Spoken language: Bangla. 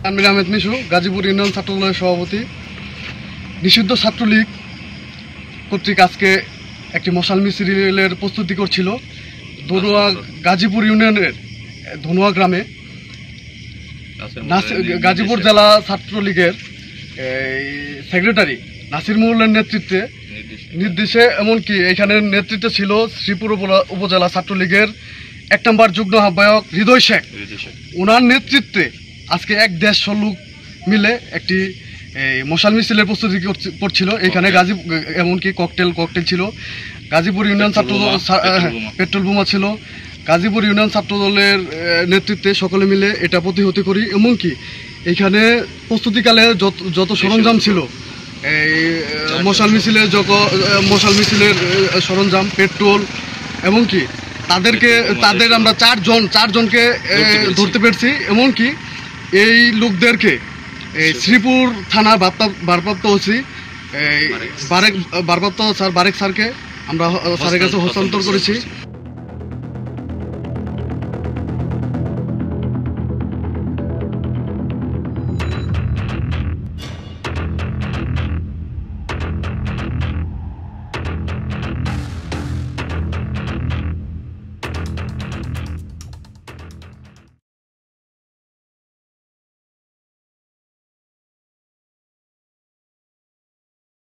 তানভীর আহমেদ মিশু, গাজীপুর ইউনিয়ন ছাত্রদলের সভাপতি। নিষিদ্ধ ছাত্রলীগ কর্তৃক আজকে একটি মশাল মিছিলের প্রস্তুতি করছিল ধনুয়া, গাজীপুর ইউনিয়নের ধনুয়া গ্রামে। গাজীপুর জেলা ছাত্রলীগের সেক্রেটারি নাসির মৌলের নির্দেশে এমনকি এখানের নেতৃত্বে ছিল শ্রীপুর উপজেলা ছাত্রলীগের 1 নম্বর যুগ্ম আহ্বায়ক হৃদয় শেখ। ওনার নেতৃত্বে আজকে 150 লোক মিলে একটি মশাল মিছিলের প্রস্তুতি করছিল এখানে। এমনকি ককটেল ছিল, গাজীপুর ইউনিয়ন ছাত্রদল পেট্রোল বোমা ছিল। গাজীপুর ইউনিয়ন ছাত্রদলের নেতৃত্বে সকলে মিলে এটা প্রতিহত করি। এমনকি এখানে প্রস্তুতিকালে যত সরঞ্জাম ছিল, এই মশাল মিছিলের সরঞ্জাম, পেট্রোল, এমনকি তাদের আমরা চারজনকে ধরতে পেরেছি। এমনকি এই লোকদেরকে শ্রীপুর থানার ভারপ্রাপ্ত ওসি ভারপ্রাপ্ত স্যার বারেক স্যারকে আমরা স্যারের কাছে হস্তান্তর করেছি।